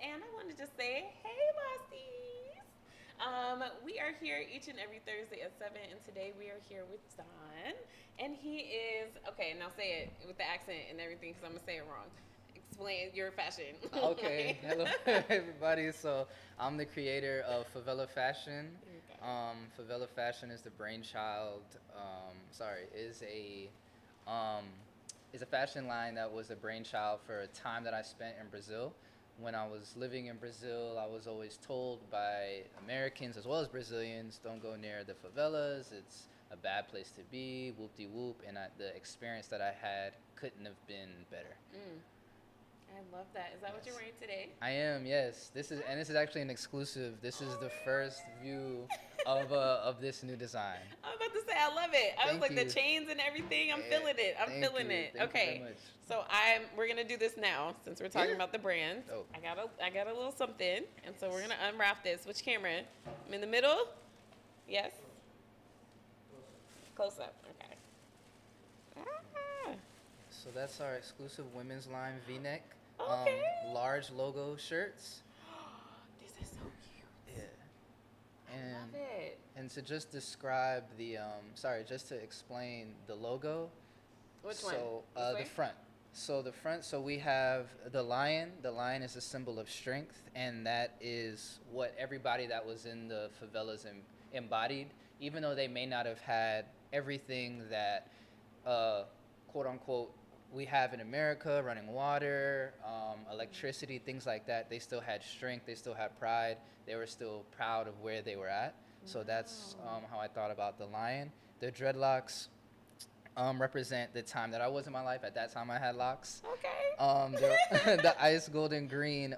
And I wanted to say, hey, Bossies. We are here each and every Thursday at 7, and today we are here with Don. And he is, okay, now say it with the accent and everything because I'm going to say it wrong. Explain your fashion. Okay, hello everybody. So I'm the creator of Favela Fashion. There you go. Favela Fashion is the brainchild. Um, is a fashion line that was a brainchild for a time that I spent in Brazil. When I was living in Brazil, I was always told by Americans as well as Brazilians, don't go near the favelas. It's a bad place to be. Whoop de whoop. And the experience that I had couldn't have been better. Mm, I love that. Is that what you're Yes. wearing today? I am, yes. This is actually an exclusive. This is the first view of this new design. I was about to say, I love it. I was Thank like, the you. chains and everything. I'm Yeah, feeling it. I'm thank feeling you. it. Thank you very Okay. much. So we're gonna do this now since we're talking Yeah. about the brand. Oh. I got a little something, and so we're gonna unwrap this. Which camera? I'm in the middle. Yes. Close up. Okay. Ah, So that's our exclusive women's line V-neck, okay. large logo shirts. This is so cute. Yeah. I love it. And to just describe just to explain the logo. Which one? So This the way? front. So we have the lion. The lion is a symbol of strength, and that is what everybody that was in the favelas embodied. Even though they may not have had everything that, quote unquote, we have in America, running water, electricity, things like that, they still had strength. They still had pride. They were still proud of where they were at. So that's Wow. how I thought about the lion. The dreadlocks represent the time that I was in my life. At that time, I had locks. Okay. The ice golden green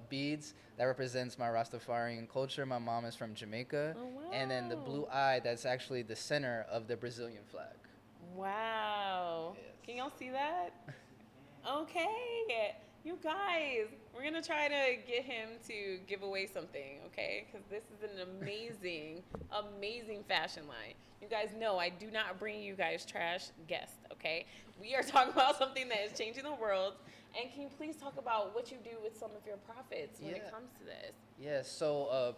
beads that represents my Rastafarian culture. My mom is from Jamaica, Oh, and then the wow. blue eye that's actually the center of the Brazilian flag. Wow. Yes. Can y'all see that? Okay. You guys, we're going to try to get him to give away something, okay? Because this is an amazing, amazing fashion line. You guys know I do not bring you guys trash guests, okay? We are talking about something that is changing the world. And can you please talk about what you do with some of your profits when it Yeah. comes to this? Yes, so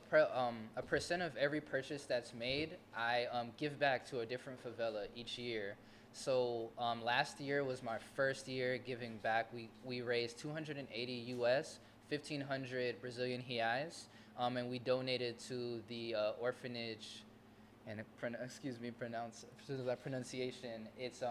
a percent of every purchase that's made, I give back to a different favela each year. So last year was my first year giving back. We raised 280 US, 1,500 Brazilian reais, and we donated to the orphanage. And excuse me, that pronunciation. It's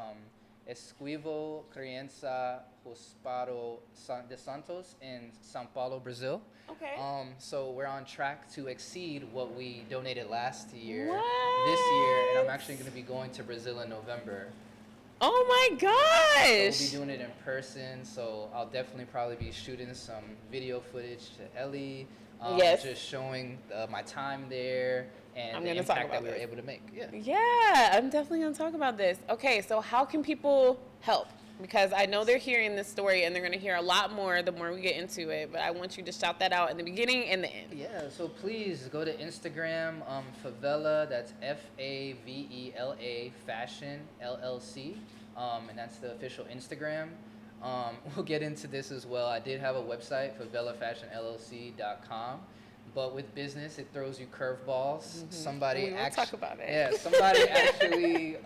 Esquivo Criança Hospital de Santos in São Paulo, Brazil. Okay. So we're on track to exceed what we donated last year, this year, and I'm What? actually going to be going to Brazil in November. Oh my So we'll be gosh. doing it in person. So I'll definitely probably be shooting some video footage to Ellie, Yes. just showing my time there and I'm the going to talk impact that about we were this. able to make. Yeah. Yeah, I'm definitely going to talk about this. Okay, so how can people help? Because I know they're hearing this story and they're going to hear a lot more the more we get into it, but I want you to shout that out in the beginning and the end. Yeah, so please go to Instagram, Favela, that's Favela Fashion LLC, and that's the official Instagram. We'll get into this as well. I did have a website, favelafashionllc.com, but with business, it throws you curveballs. We will talk about it. Yeah, somebody actually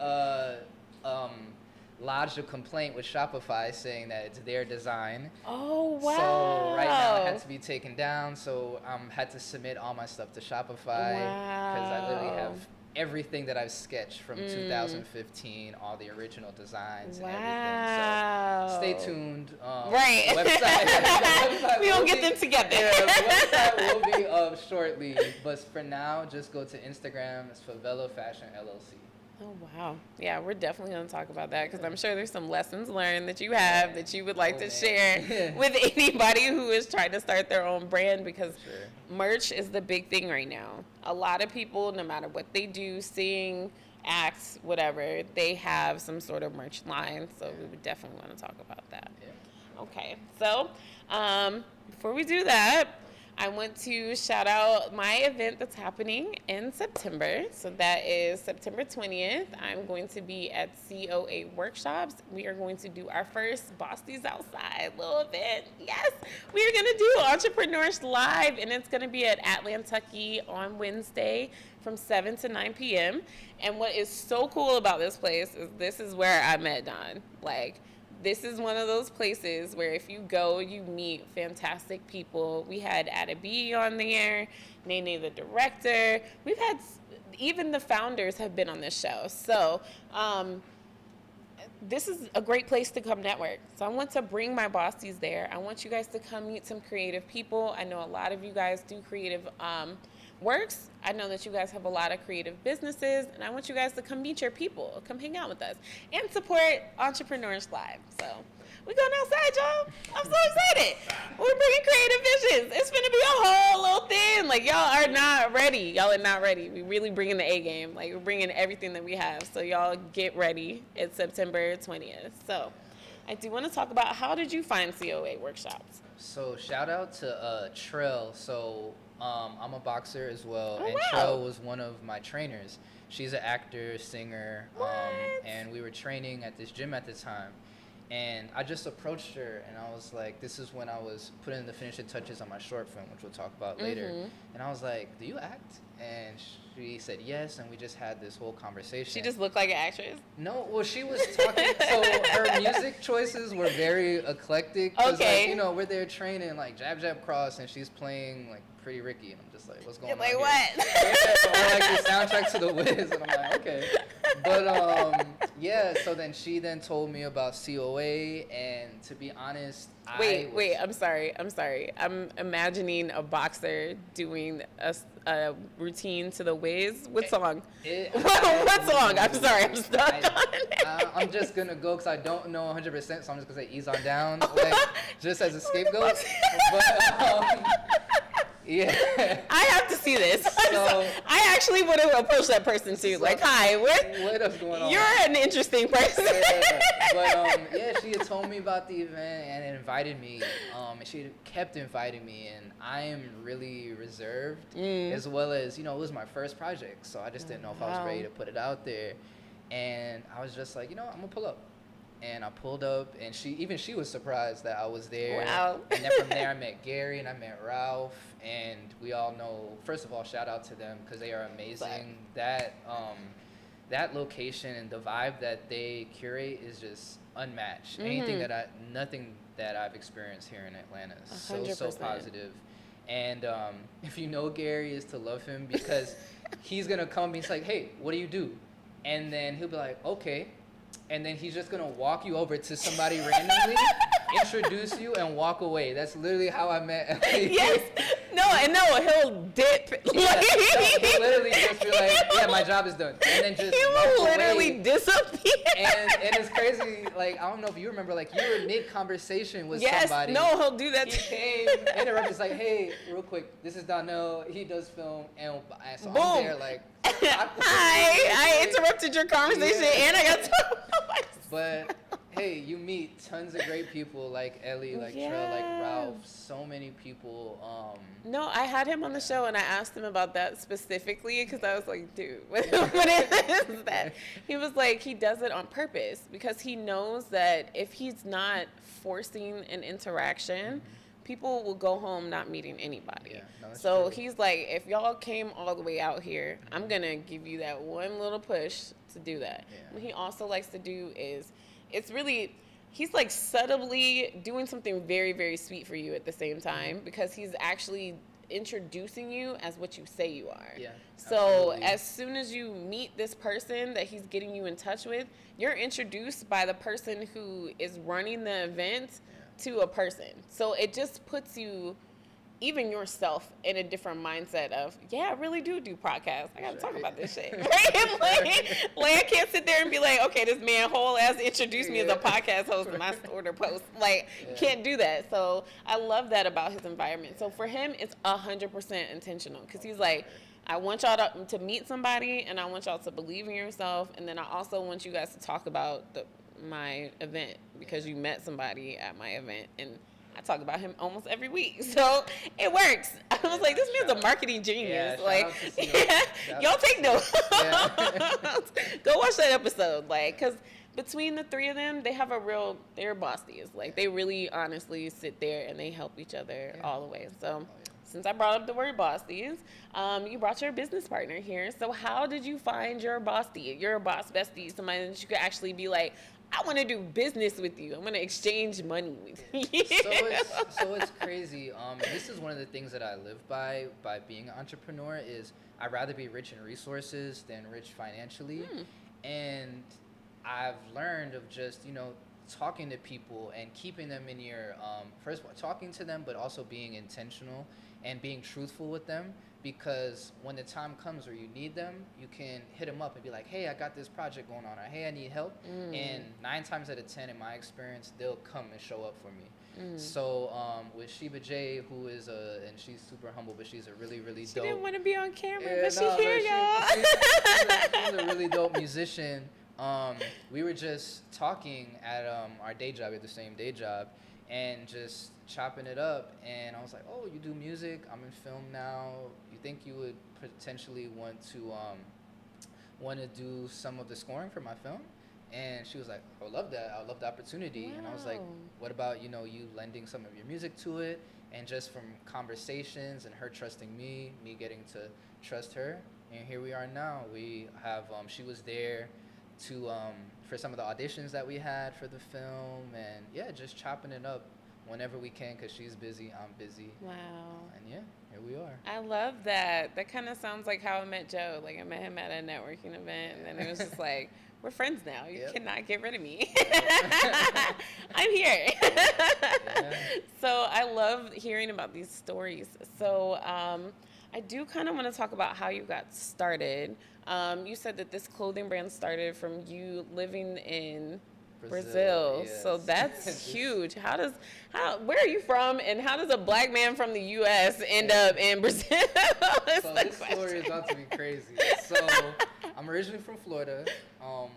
lodged a complaint with Shopify saying that it's their design. Oh, wow. So right now it had to be taken down. So had to submit all my stuff to Shopify because I literally Wow. have everything that I've sketched from 2015, all the original designs and Wow. everything. So stay tuned. Right. The website We will don't get be- them together. Yeah, the website will be up shortly. But for now, just go to Instagram. It's Favela Fashion LLC. Oh, wow. Yeah, we're definitely going to talk about that because I'm sure there's some lessons learned that you have that you would like Oh, to man. share with anybody who is trying to start their own brand because Sure. merch is the big thing right now. A lot of people, no matter what they do, sing, act, whatever, they have some sort of merch line. So we would definitely want to talk about that. Yeah. Okay, so before we do that, I want to shout out my event that's happening in September. So that is September 20th. I'm going to be at COA Workshops. We are going to do our first Bosties Outside little event. Yes, we are going to do Entrepreneurs Live, and it's going to be at Atlantucky on Wednesday from 7 to 9 p.m. And what is so cool about this place is this is where I met Don. Like, this is one of those places where if you go, you meet fantastic people. We had Ada B on there, Nene the director. We've had, even the founders have been on this show. So this is a great place to come network. So I want to bring my bosses there. I want you guys to come meet some creative people. I know a lot of you guys do creative works. I know that you guys have a lot of creative businesses, and I want you guys to come meet your people, come hang out with us, and support Entrepreneurs Live. So we're going outside, y'all. I'm so excited. We're bringing creative visions. It's gonna be a whole little thing. Like, y'all are not ready. Y'all are not ready. We're really bringing the A game. Like, we're bringing everything that we have. So y'all get ready. It's September 20th. So I do want to talk about, how did you find COA Workshops? So shout out to Trell. So I'm a boxer as well, Oh, and wow. Trell was one of my trainers. She's an actor, singer, What? and we were training at this gym at the time. And I just approached her, and I was like, this is when I was putting the finishing touches on my short film, which we'll talk about later. Mhm. And I was like, do you act? And she said yes, and we just had this whole conversation. She just looked like an actress. No, well, she was talking, so her music choices were very eclectic. 'Cause, Okay. like, you know, we're there training, like, jab, jab, cross, and she's playing, like, Pretty Ricky, and I'm just like, what's going You're on like, here? what? Yeah, or, like, the soundtrack to The Wiz, and I'm like, okay. But, yeah, so then she then told me about COA, and to be honest, Wait, I'm sorry. I'm imagining a boxer doing a routine to The Wiz. What song? What song? I'm sorry, I'm stuck on it. I'm just gonna go because I don't know 100%, so I'm just gonna say ease on down, like, just as a scapegoat. But, yeah. I have to see this. So- I actually would have approached that person too. So- Like, hi, What is going on? you're an interesting person. Yeah. But yeah, she had told me about the event and invited me. And she kept inviting me, and I am really reserved, as well as, you know, it was my first project, so I just didn't know if I was Wow. ready to put it out there. And I was just like, you know, I'm gonna pull up. And I pulled up, and she was surprised that I was there. Wow. And then from there, I met Gary and I met Ralph, and we all know. First of all, shout out to them because they are amazing. That location and the vibe that they curate is just unmatched. Nothing that I've experienced here in Atlanta is so 100%. positive. And if you know Gary, is to love him because he's gonna come. He's like, hey, what do you do? And then he'll be like, okay. And then he's just gonna walk you over to somebody randomly, introduce you, and walk away. That's literally how I met Ellie. Yes. No, he'll dip. Yeah, he'll literally just be like, yeah, my job is done. And then just He walk will literally away. disappear. And it's crazy. Like, I don't know if you remember, like, you were mid-conversation with Yes, somebody. no, he'll do that. He came, interrupted, just like, hey, real quick, this is Donnell. He does film. And so Boom. I'm there, like, I interrupted your conversation, Yeah. and I got to. But hey, you meet tons of great people like Ellie, like Trell, like Yeah. Ralph, so many people. No, I had him on the show, and I asked him about that specifically because I was like, dude, what is that? He was like, he does it on purpose because he knows that if he's not forcing an interaction, people will go home not meeting anybody. Yeah, no, that's So true. he's like, if y'all came all the way out here, I'm going to give you that one little push to do that. Yeah. What he also likes to do is, it's really, he's like subtly doing something very, very sweet for you at the same time because he's actually introducing you as what you say you are. Yeah, So absolutely. as soon as you meet this person that he's getting you in touch with, you're introduced by the person who is running the event to a person. So it just puts you, even yourself, in a different mindset of, yeah, I really do podcasts. I got to talk about this shit. Right? like, I can't sit there and be like, okay, this man whole ass introduced me as a podcast host in my order post. Like, you can't do that. So I love that about his environment. So for him, it's 100% intentional because he's like, I want y'all to meet somebody, and I want y'all to believe in yourself, and then I also want you guys to talk about my event because you met somebody at my event, and I talk about him almost every week. So it works. I was like, this man's a marketing genius. Yeah, like, y'all take notes. Go watch that episode. Like, because between the three of them, they have they're bossies. Like, they really honestly sit there and they help each other all the way. So since I brought up the word bossies, you brought your business partner here. So how did you find your bossy, your boss bestie, somebody that you could actually be like, I want to do business with you. I'm going to exchange money with you. So it's crazy. This is one of the things that I live by being an entrepreneur is I'd rather be rich in resources than rich financially. And I've learned of just, talking to people and keeping them in your, first of all, talking to them, but also being intentional and being truthful with them, because when the time comes where you need them, you can hit them up and be like, hey, I got this project going on, or hey, I need help. And 9 times out of 10, in my experience, they'll come and show up for me. So with Sheba J, who is and she's super humble, but she's a really, really dope. She didn't want to be on camera, but she's here, y'all. She's a really dope musician. We were just talking at our day job, at the same day job, and just chopping it up. And I was like, oh, you do music? I'm in film now. You think you would potentially want to do some of the scoring for my film? And she was like, I would love that. I would love the opportunity. Wow. And I was like, what about, you lending some of your music to it? And just from conversations and her trusting me getting to trust her. And here we are now. We have, she was there to for some of the auditions that we had for the film, and just chopping it up whenever we can, because she's busy, I'm busy. Wow. And here we are. I love that. That kind of sounds like how I met Joe. Like, I met him at a networking event, and then it was just like, we're friends now. You cannot get rid of me. I'm here. So I love hearing about these stories. So I do kind of want to talk about how you got started. You said that this clothing brand started from you living in Brazil. Yes. So that's huge. Where are you from, and how does a black man from the U.S. end up in Brazil? So this story is about to be crazy. So I'm originally from Florida.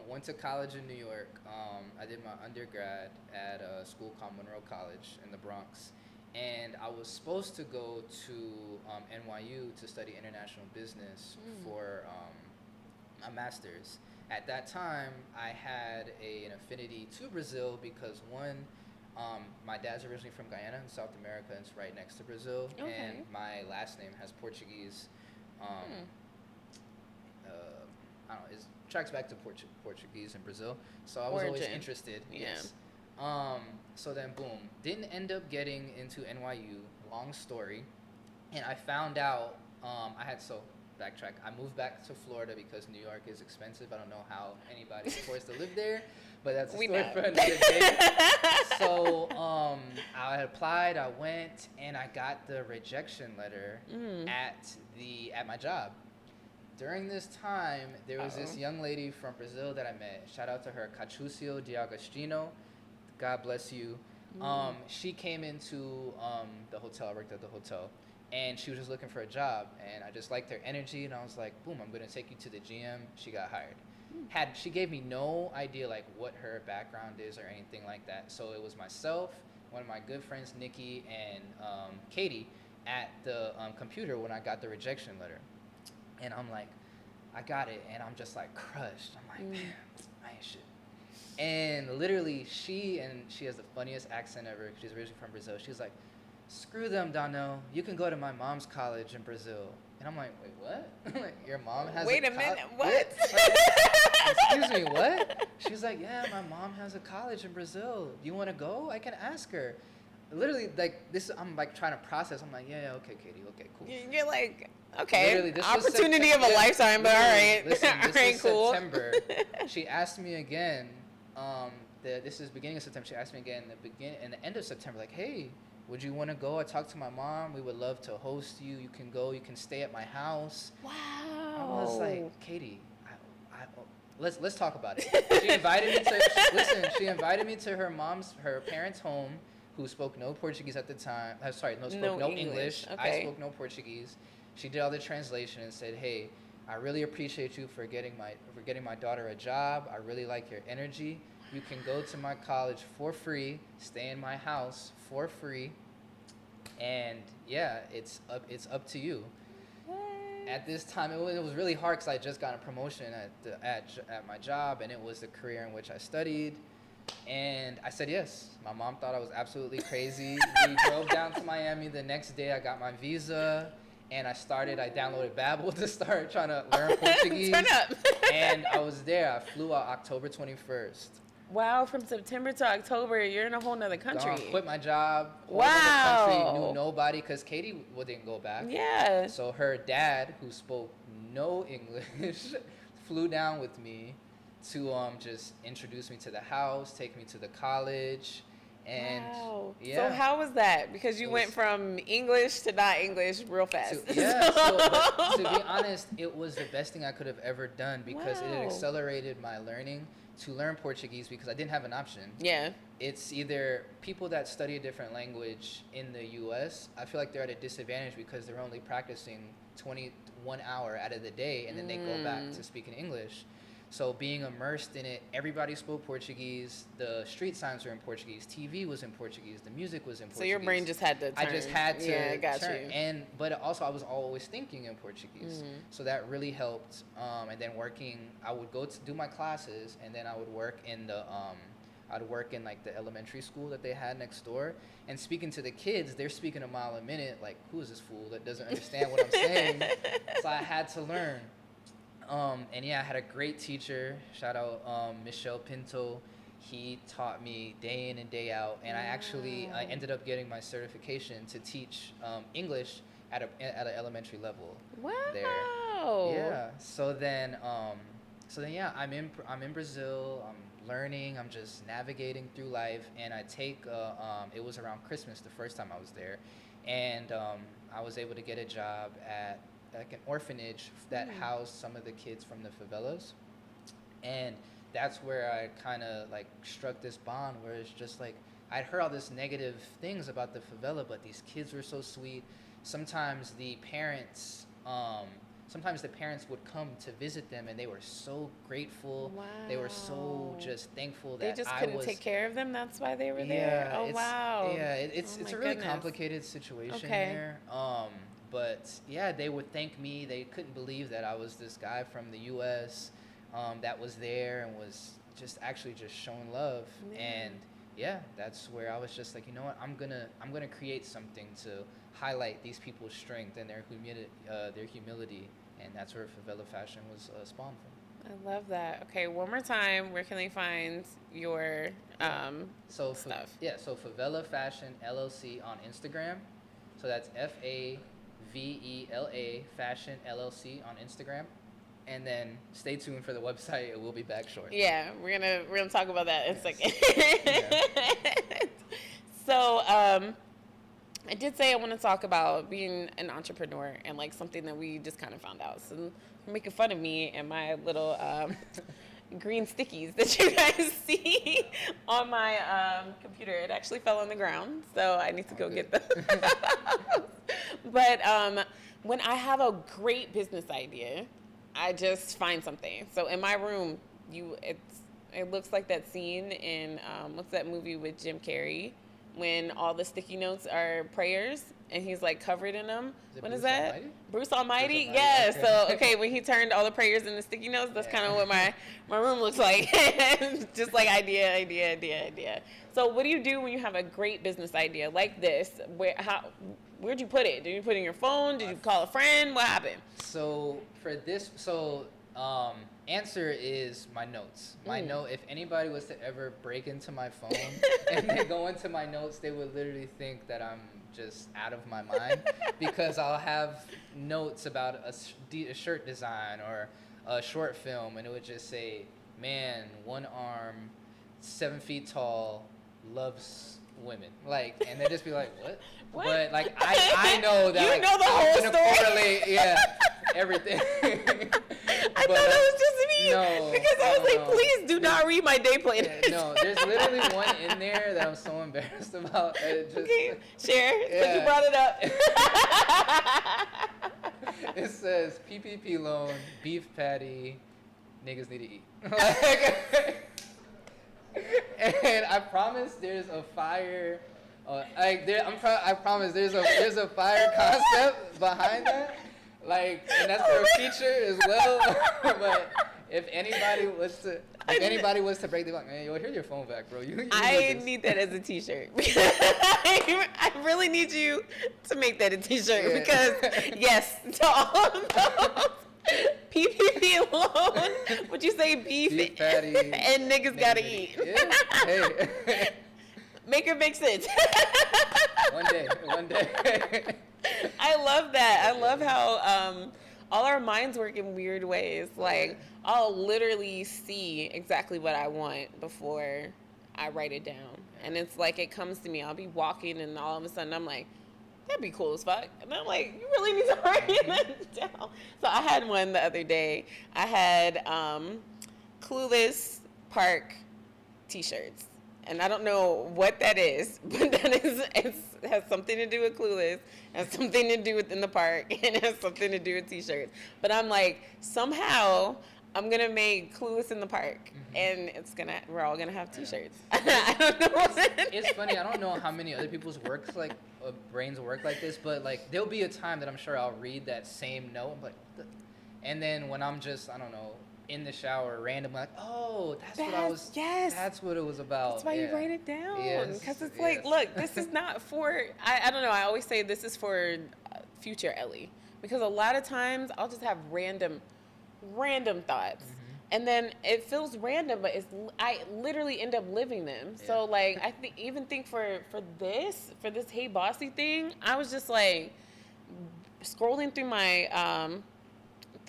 Went to college in New York. I did my undergrad at a school called Monroe College in the Bronx. And I was supposed to go to NYU to study international business for a master's. At that time, I had an affinity to Brazil because one, my dad's originally from Guyana in South America, and it's right next to Brazil. Okay. And my last name has Portuguese. I don't know, it tracks back to Portuguese in Brazil. So I was always interested. Yes. So then, boom, didn't end up getting into NYU. Long story, and I found out backtrack. I moved back to Florida because New York is expensive. I don't know how anybody affords to live there, but that's a story for another day. So I applied, I went, and I got the rejection letter at my job. During this time, there was this young lady from Brazil that I met. Shout out to her, Cachucio D'Agostino. God bless you. She came into the hotel. I worked at the hotel. And she was just looking for a job, and I just liked her energy, and I was like, boom, I'm going to take you to the GM. She got hired. She gave me no idea like what her background is or anything like that. So it was myself, one of my good friends, Nikki, and Katie at the computer when I got the rejection letter. And I'm like, I got it, and I'm just like crushed. I'm like, man, I ain't shit. And literally, she has the funniest accent ever. She's originally from Brazil. She's like, screw them, Donnell. You can go to my mom's college in Brazil. And I'm like, wait, what? Like, your mom has Wait a minute, what? Excuse me, what? She's like, yeah, my mom has a college in Brazil. Do you want to go? I can ask her. Literally, like, this, I'm like trying to process. I'm like, yeah, okay, Katie, okay, cool. You're like, okay, opportunity of a lifetime, but all right. Listen, this all right, is cool. September. She asked me again, this is beginning of September. She asked me again in the end of September, like, hey, would you want to go? I talked to my mom. We would love to host you. You can go. You can stay at my house. Wow. I was like, Katie, let's talk about it. She invited me to her parents' home, who spoke no Portuguese at the time. Spoke no English. Okay. I spoke no Portuguese. She did all the translation and said, hey, I really appreciate you for getting my daughter a job. I really like your energy. You can go to my college for free, stay in my house for free, and yeah, it's up to you. What? At this time, it was really hard because I just got a promotion at my job, and it was the career in which I studied. And I said yes. My mom thought I was absolutely crazy. We drove down to Miami. The next day, I got my visa, and I downloaded Babbel to start trying to learn Portuguese. Turn up. And I was there. I flew out October 21st. Wow, from September to October, you're in a whole nother country. Quit my job. Wow. Whole other country, knew nobody because Katie didn't go back. Yeah. So her dad, who spoke no English, flew down with me to just introduce me to the house, take me to the college, and wow. yeah. So how was that? Because you went from English to not English real fast. But to be honest, it was the best thing I could have ever done because it Wow. accelerated my learning to learn Portuguese because I didn't have an option. Yeah. It's either people that study a different language in the U.S., I feel like they're at a disadvantage because they're only practicing 21 hour out of the day and then they go back to speaking English. So being immersed in it, everybody spoke Portuguese. The street signs were in Portuguese. TV was in Portuguese. The music was in Portuguese. So your brain just had to turn. I just had to Yeah, I got turn. you. But also I was always thinking in Portuguese. So that really helped. And then I would go to do my classes, and then I would work in like the elementary school that they had next door. And speaking to the kids, they're speaking a mile a minute. Like, who is this fool that doesn't understand what I'm saying? So I had to learn. And yeah, I had a great teacher. Shout out Michelle Pinto. He taught me day in and day out, and I ended up getting my certification to teach English at an elementary level. Wow. There. Yeah. So then yeah, I'm in Brazil. I'm learning. I'm just navigating through life, and I take it was around Christmas the first time I was there, and I was able to get a job at like an orphanage that housed some of the kids from the favelas, and that's where I kind of like struck this bond where it's just like I'd heard all this negative things about the favela, but these kids were so sweet. Sometimes the parents would come to visit them, and they were so grateful. Wow. They were so just thankful They that just couldn't take care of them. That's why they were there. Oh wow. Yeah, it's Oh, a my really goodness. complicated situation Okay. there. But yeah, they would thank me. They couldn't believe that I was this guy from the U.S. That was there and was just showing love. Yeah. And yeah, that's where I was just like, you know what, I'm gonna create something to highlight these people's strength and their humility, and that's where Favela Fashion was spawned from. I love that. Okay, one more time. Where can they find your So stuff? So Favela Fashion LLC on Instagram. So that's FAVELA Fashion LLC on Instagram. And then stay tuned for the website. It will be back shortly. Yeah, we're gonna talk about that in a second. Yeah. So I did say I want to talk about being an entrepreneur and like something that we just kind of found out. So you're making fun of me and my little green stickies that you guys see on my computer. It actually fell on the ground, so I need to go get them. But when I have a great business idea, I just find something. So in my room, it looks like that scene in what's that movie with Jim Carrey when all the sticky notes are prayers and he's like covered in them. When is that? Almighty? Bruce Almighty? Bruce Almighty, Yeah. okay. So okay, when he turned all the prayers into sticky notes, that's kind of what my room looks like. Just like idea. So what do you do when you have a great business idea like this? Where'd you put it? Did you put it in your phone? Did you call a friend? What happened? So for this, answer is my notes. My note. If anybody was to ever break into my phone and they go into my notes, they would literally think that I'm just out of my mind because I'll have notes about a shirt design or a short film, and it would just say, "Man, one arm, 7 feet tall, loves women." Like, and they'd just be like, "What?" What? But like, I know that. You like, know the I'm whole gonna story. correlate, everything. I thought that was just me. No, because I was like, no. please do not read my day plan. No, there's literally one in there that I'm so embarrassed about. Okay, share. Since you Yeah. brought it up. It says PPP loan, beef patty, niggas need to eat. And I promise there's a fire. I promise there's a fire concept behind that. Like, and that's for a feature as well. But if anybody was to break the lock, man, yo, here's your phone back, bro. You I need that as a T-shirt. I really need you to make that a T-shirt because yes, to all of those PPP alone. Would you say beef patty and niggas gotta eat? Yeah. Hey. Make it make sense. One day. I love that. I love how all our minds work in weird ways. Like, I'll literally see exactly what I want before I write it down. And it's like it comes to me. I'll be walking and all of a sudden I'm like, that'd be cool as fuck. And I'm like, you really need to write that down. So I had one the other day. I had Clueless Park t-shirts. And I don't know what that is, but it has something to do with Clueless, has something to do with In the Park, and it has something to do with t-shirts. But I'm like, somehow I'm gonna make Clueless in the Park, and we're all gonna have t-shirts. I don't know what it's funny. I don't know how many other people's brains work like this, but like there'll be a time that I'm sure I'll read that same note, I'm like, what the? And then when I'm just, I don't know, in the shower, randomly, like, oh, that's what it was about. That's why you write it down, because it's yes. like, look, this is not for. I don't know. I always say this is for future Ellie, because a lot of times I'll just have random thoughts, and then it feels random, but I literally end up living them. Yeah. So like I think for this Hey Bossy thing, I was just like scrolling through my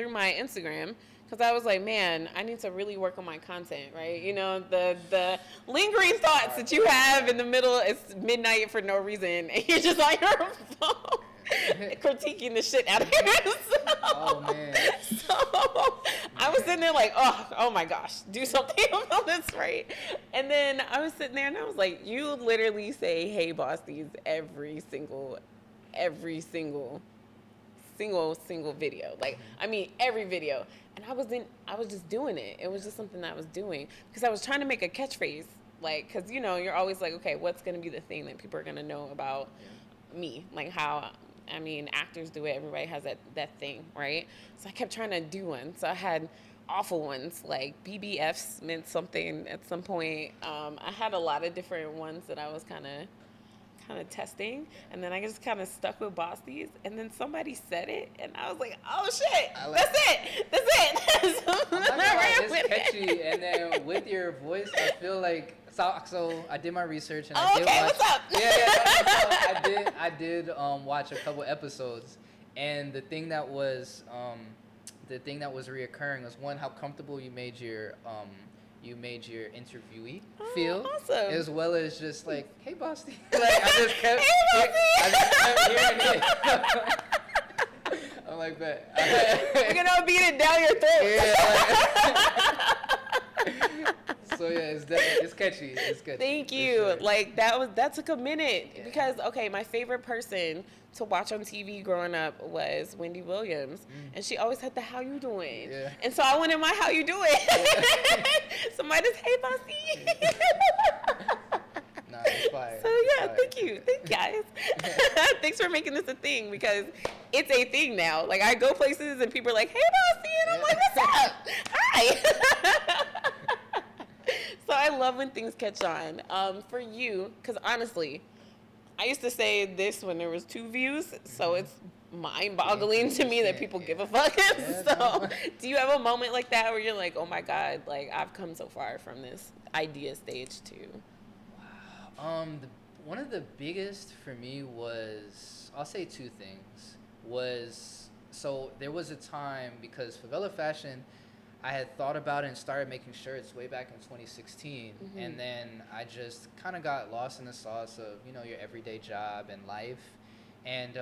Instagram. Because I was like, man, I need to really work on my content, right? You know, the lingering thoughts that you have in the middle, it's midnight for no reason, and you're just on your phone critiquing the shit out of yourself. Oh, man. So I was sitting there like, oh my gosh, do something about this, right? And then I was sitting there and I was like, you literally say, hey, Bossies, every single video. Like, I mean, every video. And I was just doing it. It was just something that I was doing because I was trying to make a catchphrase. Like, because, you know, you're always like, okay, what's going to be the thing that people are going to know about me? Like how, I mean, actors do it. Everybody has that thing, right? So I kept trying to do one. So I had awful ones, like BBFs meant something at some point. I had a lot of different ones that I was kind of testing, and then I just kind of stuck with Bossies, and then somebody said it, and I was like, oh shit, that's it. So it's catchy, and then with your voice, I feel like, so I did my research, and I did watch, what's up? I did watch a couple episodes, and the thing that was reoccurring was, one, how comfortable you made your interviewee feel, awesome. As well as just like, hey, Bossy. Like, I just kept hearing it. I'm like, bet. We're gonna beat it down your throat. Yeah. So yeah, it's catchy. It's catchy. Thank you. Sure. Like that took a minute because my favorite person to watch on TV growing up was Wendy Williams, and she always had the "How you doing?" Yeah. And so I wanted my "How you doing?" Somebody just, "Hey, Bossy." Nah, it's fire. So yeah, thank you guys. Thanks for making this a thing because it's a thing now. Like I go places and people are like, "Hey, Bossy," and I'm like, "What's up? Hi." So I love when things catch on. For you, because honestly, I used to say this when there was 2 views, so it's mind-boggling to me that people give a fuck. So, do you have a moment like that where you're like, oh my God, like I've come so far from this idea stage too? Wow. One of the biggest for me was, I'll say 2 things. So there was a time, because Favela Fashion, I had thought about it and started making shirts way back in 2016, and then I just kind of got lost in the sauce of, you know, your everyday job and life. And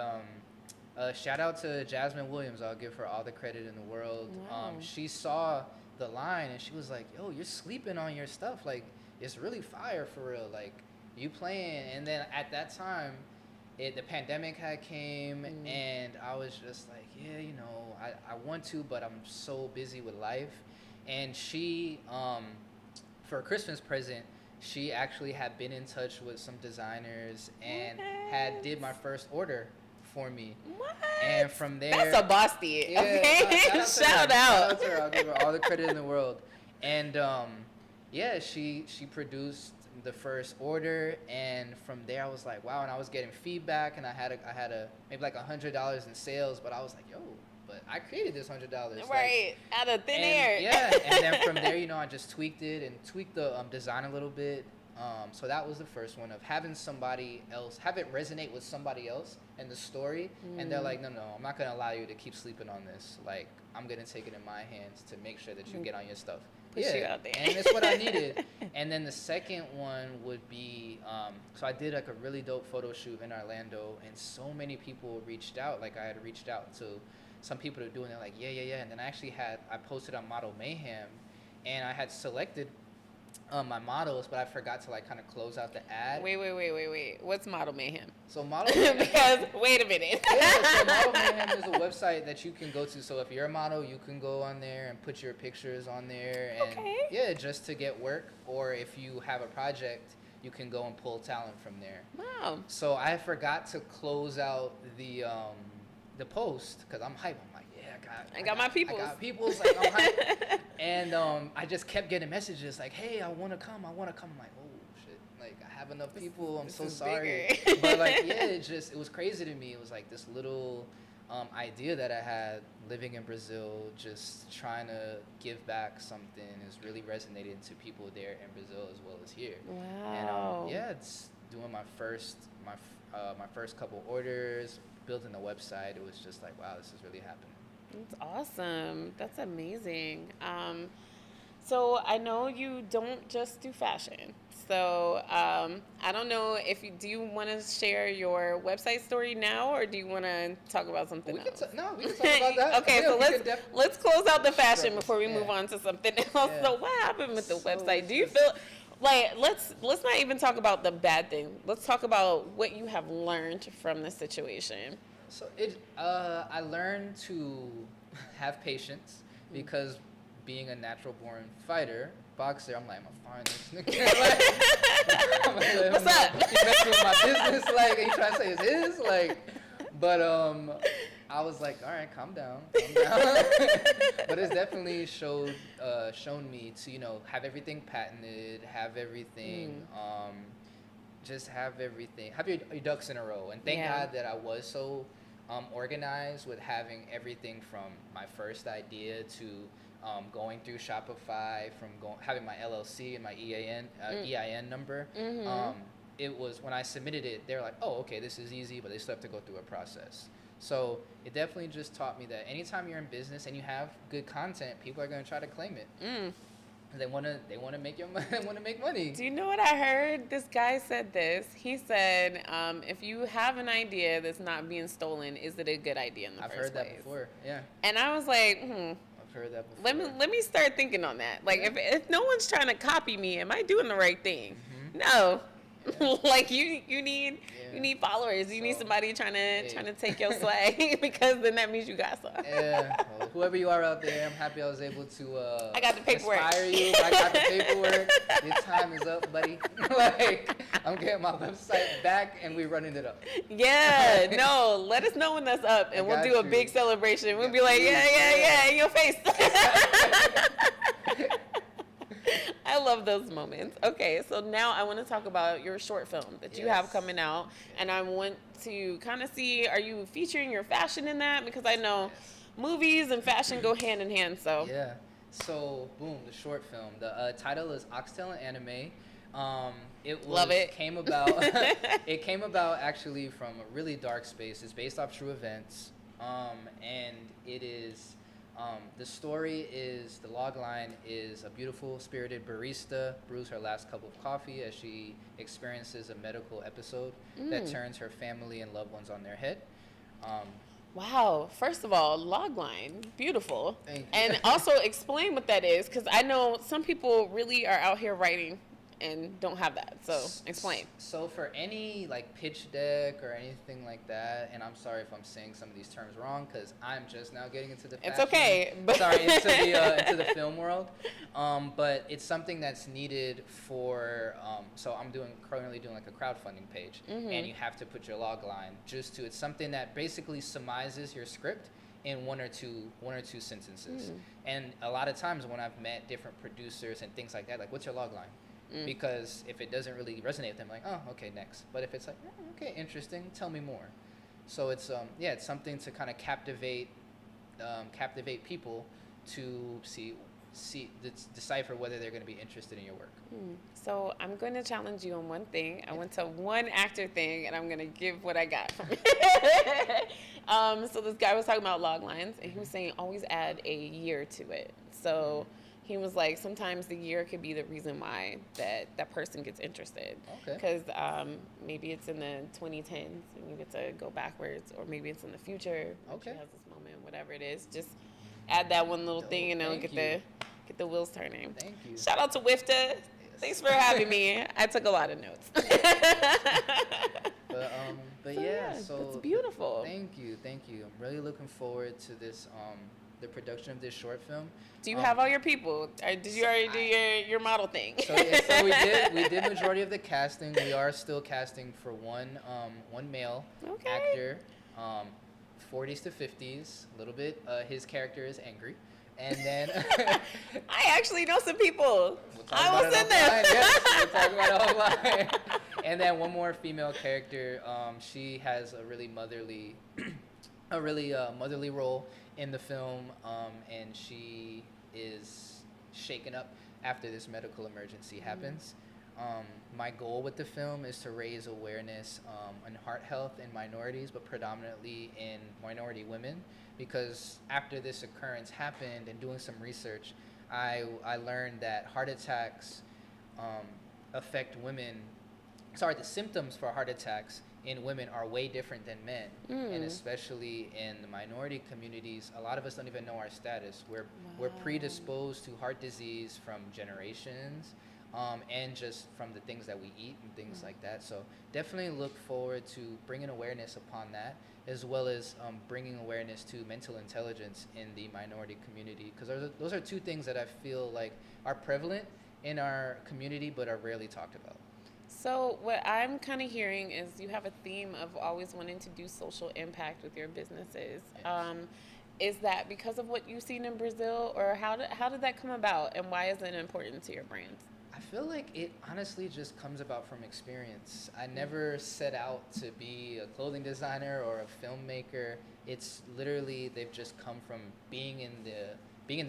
shout out to Jasmine Williams. I'll give her all the credit in the world. Wow. She saw the line and she was like, yo, you're sleeping on your stuff. Like, it's really fire for real. Like, you playing. And then at that time, the pandemic had came, and I was just like, yeah, you know, I want to, but I'm so busy with life. And she, for a Christmas present, she actually had been in touch with some designers and had did my first order for me. What? And from there, that's a bossy. yeah, Okay, shout out. Shout out to her. I'll give her all the credit in the world. And yeah, she produced the first order, and from there I was like, wow. And I was getting feedback, and I had a maybe like $100 in sales, but I was like, yo, but I created this $100, right, out of thin air. Yeah, and then from there, I just tweaked it and tweaked the design a little bit. So that was the first one, of having somebody else have it resonate with somebody else and the story, and they're like, no, I'm not gonna allow you to keep sleeping on this. Like, I'm gonna take it in my hands to make sure that you get on your stuff. Push you out there. And it's what I needed. And then the second one would be, so I did like a really dope photo shoot in Orlando, and so many people reached out. Like, I had reached out to some people that are doing it, like, yeah. And then I posted on Model Mayhem, and I had selected my models, but I forgot to like kind of close out the ad. Wait. What's Model Mayhem? So Model Mayhem, because wait a minute. so Model Mayhem is a website that you can go to. So if you're a model, you can go on there and put your pictures on there, and yeah, just to get work. Or if you have a project, you can go and pull talent from there. Wow. So I forgot to close out the post because I'm hyped. I'm like, I got my people. I got people's. Like, I'm hyped. And I just kept getting messages like, hey, I want to come. I'm like, oh shit, like I have enough people. I'm so sorry. But like, yeah, it was crazy to me. It was like this little idea that I had living in Brazil, just trying to give back something, is really resonating to people there in Brazil as well as here. Wow. And yeah, it's doing my first couple orders, building the website. It was just like, wow, this is really happening. That's awesome. That's amazing. So I know you don't just do fashion. So I don't know if do you want to share your website story now, or do you want to talk about something else? We can talk about that. Okay, yeah, so let's close out the fashion before we move on to something else. Yeah. So what happened with the website? Do you feel like let's not even talk about the bad thing. Let's talk about what you have learned from the situation. So I learned to have patience, because being a natural born fighter, boxer, I'm like, I'm gonna find this nigga. What's up? He messing with my business, like, and he trying to say it's his, like, but I was like, all right, calm down. But it's definitely shown me to, have everything patented, have everything, just have everything, have your ducks in a row. And thank God that I was so organized with having everything from my first idea to going through Shopify, from having my LLC and my EIN number. It was, when I submitted it, they were like, oh, okay, this is easy, but they still have to go through a process. So it definitely just taught me that anytime you're in business and you have good content, people are going to try to claim it. They want to make make money. Do you know what I heard? This guy said this. He said, if you have an idea that's not being stolen, is it a good idea in the first place? I've heard that before. Yeah. And I was like, I've heard that before. Let me start thinking on that. Like, if no one's trying to copy me, am I doing the right thing? No. Yeah. Like you need followers. You need somebody trying to take your swag, because then that means you got some. Yeah. Well, whoever you are out there, I'm happy I was able to I got the paperwork. Inspire you. I got the paperwork. Your time is up, buddy. Like, I'm getting my website back and we're running it up. Yeah. No, let us know when that's up, and we'll do a big celebration. We'll be like, yeah, in your face. I love those moments. Okay, so now I want to talk about your short film that you have coming out, and I want to kind of see, are you featuring your fashion in that? Because I know movies and fashion go hand in hand. So yeah. So boom, the short film. The title is Oxtail and Anime. Came about. It came about actually from a really dark space. It's based off true events, and it is. The story is, the log line is, a beautiful spirited barista brews her last cup of coffee as she experiences a medical episode that turns her family and loved ones on their head. Wow. First of all, log line, beautiful. Thank you. And also explain what that is, because I know some people really are out here writing and don't have that. So explain. So for any like pitch deck or anything like that, and I'm sorry if I'm saying some of these terms wrong because I'm just now getting into the It's fashion, okay. sorry, into the film world. But it's something that's needed for. So I'm currently doing like a crowdfunding page, and you have to put your log line it's something that basically summarizes your script in one or two sentences. And a lot of times when I've met different producers and things like that, like, what's your log line? Because if it doesn't really resonate with them, like, oh, okay, next. But if it's like, oh, okay, interesting, tell me more. So it's it's something to kind of captivate people to decipher whether they're going to be interested in your work. So I'm going to challenge you on one thing. I went to one actor thing, and I'm going to give what I got from it. So this guy was talking about log lines, and he was saying always add a year to it. So he was like, sometimes the year could be the reason why that person gets interested. Okay. Because maybe it's in the 2010s, and you get to go backwards, or maybe it's in the future. Okay. She has this moment, whatever it is. Just add that one little thing, and it'll get the wheels turning. Thank you. Shout out to WIFTA. Yes. Thanks for having me. I took a lot of notes. But yeah, so it's beautiful. Thank you. I'm really looking forward to this, the production of this short film. Do you have all your people? Did you already do your model thing? So we did majority of the casting. We are still casting for one male actor, 40s to 50s, a little bit. His character is angry. And then I actually know some people. I was in there. Yes, we'll talk about it offline. And then one more female character. She has a really motherly, motherly role in the film, and she is shaken up after this medical emergency happens. My goal with the film is to raise awareness on heart health in minorities, but predominantly in minority women, because after this occurrence happened and doing some research, I learned that heart attacks affect women. The symptoms for heart attacks in women are way different than men, and especially in the minority communities, a lot of us don't even know our status. We're predisposed to heart disease from generations. And just from the things that we eat and things like that. So definitely look forward to bringing awareness upon that, as well as bringing awareness to mental intelligence in the minority community, because those are two things that I feel like are prevalent in our community but are rarely talked about. So what I'm kind of hearing is you have a theme of always wanting to do social impact with your businesses. Yes. Is that because of what you've seen in Brazil, or how did that come about, and why is it important to your brand? I feel like it honestly just comes about from experience. I never set out to be a clothing designer or a filmmaker. It's literally, they've just come from being in the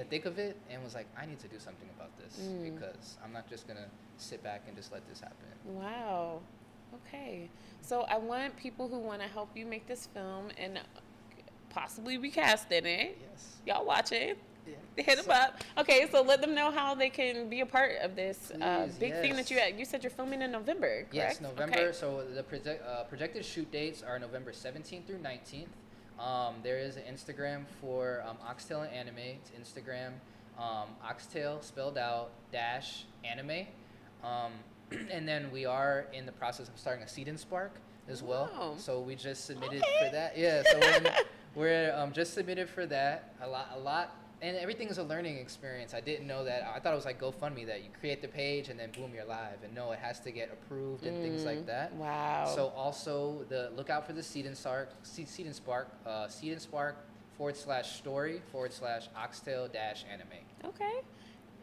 thick of it, and was like, I need to do something about this, because I'm not just gonna sit back and just let this happen. Wow. Okay. So I want people who want to help you make this film and possibly be cast in it. Yes. Y'all watch it. Yeah. Hit them up. Okay, so let them know how they can be a part of this big thing that you said you're filming in November, correct? Yes, November. Okay. So the projected shoot dates are November 17th through 19th. There is an Instagram for Oxtail and Anime. It's Instagram, Oxtail spelled out --anime. And then we are in the process of starting a Seed and Spark as well. So we just submitted for that. Yeah, so we're just submitted for that. A lot. And everything is a learning experience. I didn't know that. I thought it was like GoFundMe, that you create the page and then boom, you're live. And no, it has to get approved and things like that. Wow. So also look out for the Seed and Spark /story/oxtail-anime. Okay.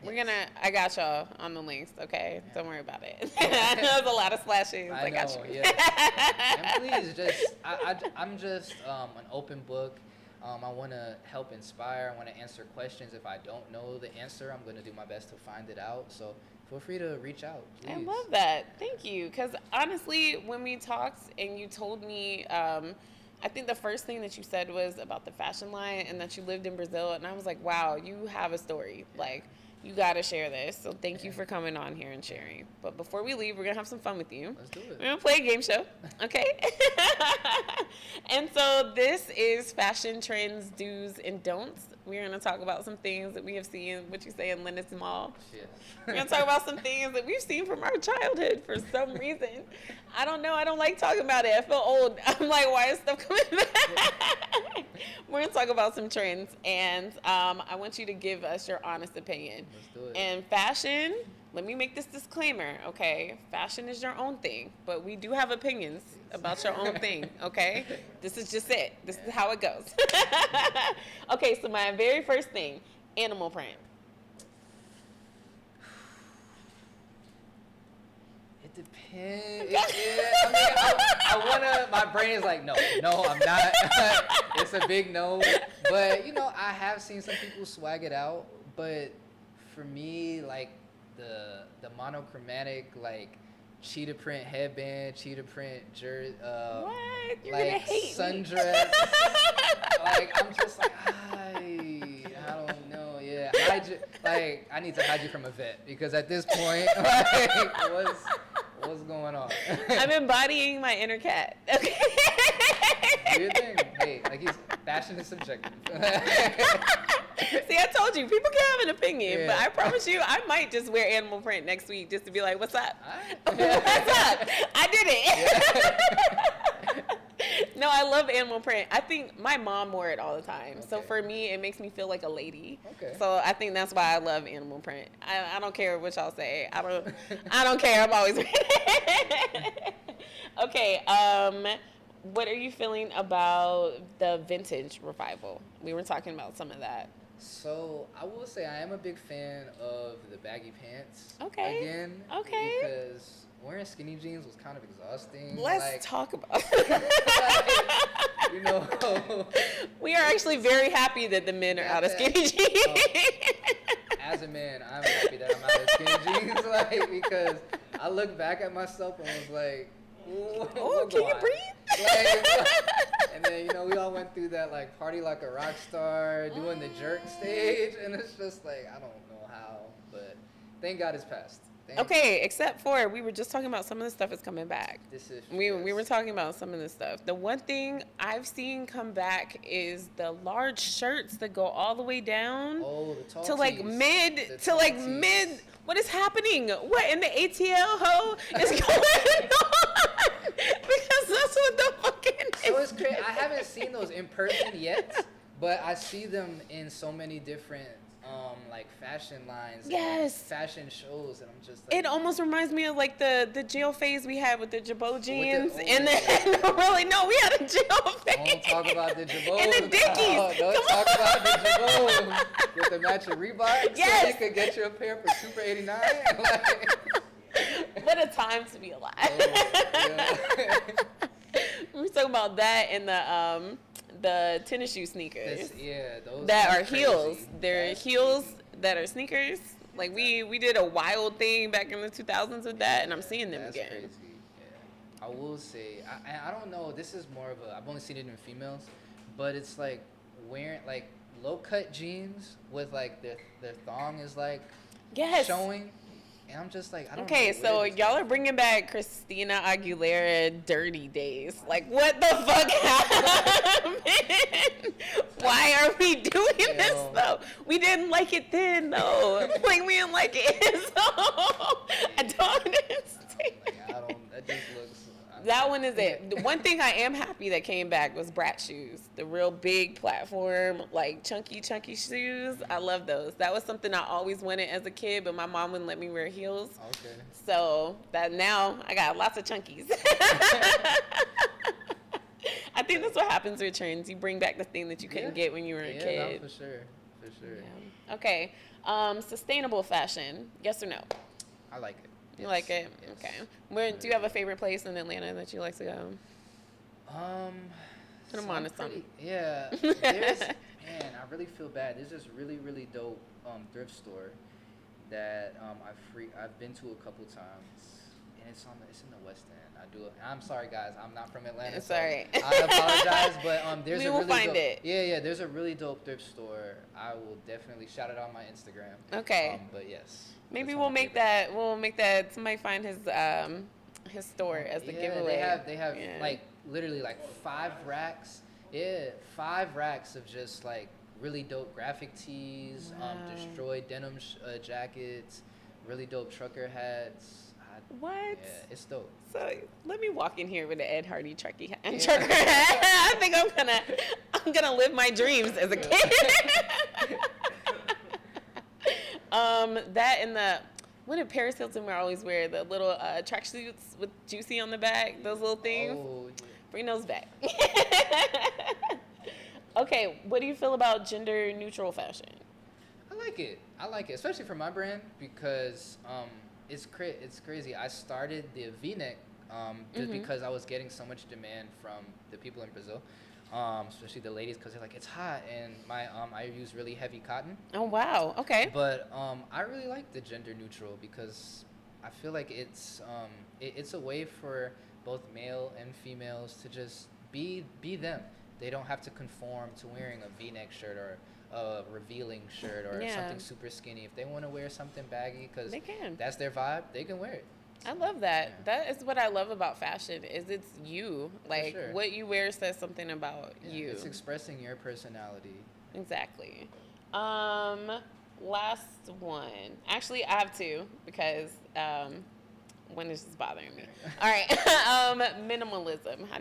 Yes. I got y'all on the links, okay? Yeah. Don't worry about it. There's a lot of slashes. I got you. Yeah. And please, I'm just an open book. I want to help inspire. I want to answer questions. If I don't know the answer, I'm going to do my best to find it out. So feel free to reach out, please. I love that. Thank you. Because honestly, when we talked and you told me, I think the first thing that you said was about the fashion line and that you lived in Brazil. And I was like, wow, you have a story. Like, you got to share this. So thank you for coming on here and sharing. But before we leave, we're going to have some fun with you. Let's do it. We're going to play a game show. Okay? And so this is fashion trends, do's and don'ts. We're going to talk about some things that we have seen, what you say, in Lennox Mall. Yes. We're going to talk about some things that we've seen from our childhood for some reason. I don't know. I don't like talking about it. I feel old. I'm like, why is stuff coming back? We're going to talk about some trends, and I want you to give us your honest opinion. Let's do it. And fashion, let me make this disclaimer, okay? Fashion is your own thing, but we do have opinions about your own thing, okay? This is just it. This is how it goes. Okay, so my very first thing, animal print. It depends. I mean, I wanna. My brain is like, no, I'm not. It's a big no. But you know, I have seen some people swag it out. But for me, like the monochromatic, like cheetah print headband, cheetah print jersey, What? You're like gonna hate sundress. Like I'm just like, I don't know. Yeah, like I need to hide you from a vet because at this point, like, what's going on? I'm embodying my inner cat. Okay. Do your thing. Hey, like fashion is subjective. See, I told you, people can have an opinion, Yeah. but I promise you, I might just wear animal print next week just to be like, what's up? Alright. What's up? I did it. No, I love animal print. I think my mom wore it all the time. So Okay. for me, it makes me feel like a lady. Okay. So I think that's why I love animal print. I don't care what y'all say. I don't care. I'm always wearing it. Okay. What are you feeling about the vintage revival? We were talking about some of that. So I will say I am a big fan of the baggy pants. Okay. Again. Okay. Because wearing skinny jeans was kind of exhausting. Let's like, talk about you know. We are actually very happy that the men are out of skinny jeans. As a man, I'm happy that I'm out of skinny jeans, like because I look back at myself and was like, Oh, can you breathe? Like, and then you know we all went through that like party like a rock star, doing the jerk stage, and it's just like I don't know how, but thank God it's passed. Okay, except for we were just talking about some of the stuff is coming back. This is We were talking about some of this stuff. The one thing I've seen come back is the large shirts that go all the way down Oh, the tall to like tees. mid The to tall like tees. mid. What is happening? What in the ATL ho is going on? Because that's what the fucking So it's crazy. I haven't seen those in person yet, but I see them in so many different like fashion lines, and, like, Yes. fashion shows, and I'm just like, It almost reminds me of like the jail phase we had with the Jabot jeans, oh, and then really no, we had a jail phase. don't talk about the Jabot. And the Dickies. Don't talk about the Jabot with the matching Reebok. Yes. So you could get you a pair for $2.89. Like, What a time to be alive. yeah. We were talking about that and the tennis shoe sneakers Those that are crazy. heels. They're That's heels crazy. that are sneakers. Like we did a wild thing back in the 2000s with that, and I'm seeing them That's again. Crazy. Yeah. I will say, I don't know. This is more of a. I've only seen it in females, but it's like wearing like low cut jeans with like their thong is like Yes. showing, and I'm just like I don't. Okay, know so where this y'all came are bringing back Christina Aguilera dirty days. Like, what the fuck happened? Why are we doing this Yo. though? We didn't like it then though. Like, we didn't like it. So I don't understand. Like, I don't. That just looks. That one is it. The one thing I am happy that came back was Brat shoes. The real big platform, like chunky shoes. I love those. That was something I always wanted as a kid, but my mom wouldn't let me wear heels. Okay. So that now I got lots of chunkies. I think that's what happens with trends. You bring back the thing that you couldn't get when you were a kid. No, for sure. For sure. Yeah. Okay. Sustainable fashion. Yes or no? I like it. You like it? Yes. Okay. Where do you have a favorite place in Atlanta that you like to go? Put 'em so on I'm to something. Yeah. There's, man, I really feel bad. There's this really dope thrift store that I've been to a couple times, and it's in the West End. I'm sorry guys, I'm not from Atlanta. It's so alright. I apologize, but there's We a will really find dope, it. Yeah, there's a really dope thrift store. I will definitely shout it on my Instagram. Okay. But yes. Maybe that's we'll my make favorite. that. Somebody find his store as the giveaway. They have Yeah. like literally like 5 racks. Yeah, 5 racks of just like really dope graphic tees, Wow. destroyed denim jackets, really dope trucker hats. What? Yeah, it's dope. So let me walk in here with an Ed Hardy trucker hat. Yeah. Trucker hat. I think I'm gonna live my dreams as a kid. That and what did Paris Hilton always wear? The little tracksuits with Juicy on the back. Those little things. Oh, yeah. Bring those back. Okay, what do you feel about gender neutral fashion? I like it. I like it, especially for my brand because it's crazy. I started the V-neck just because I was getting so much demand from the people in Brazil, especially the ladies, because they're like, it's hot, and I use really heavy cotton. Oh wow. Okay. But I really like the gender neutral because I feel like it's a way for both male and females to just be them. They don't have to conform to wearing a V-neck shirt or a revealing shirt or Yeah. something super skinny. If they want to wear something baggy because They can. that's their vibe, they can wear it. I love that. Yeah. That is what I love about fashion. Is it's you. Like sure. what you wear says something about Yeah, you. it's expressing your personality. Exactly. Last one. Actually, I have two because one is just bothering me. All right. Minimalism. How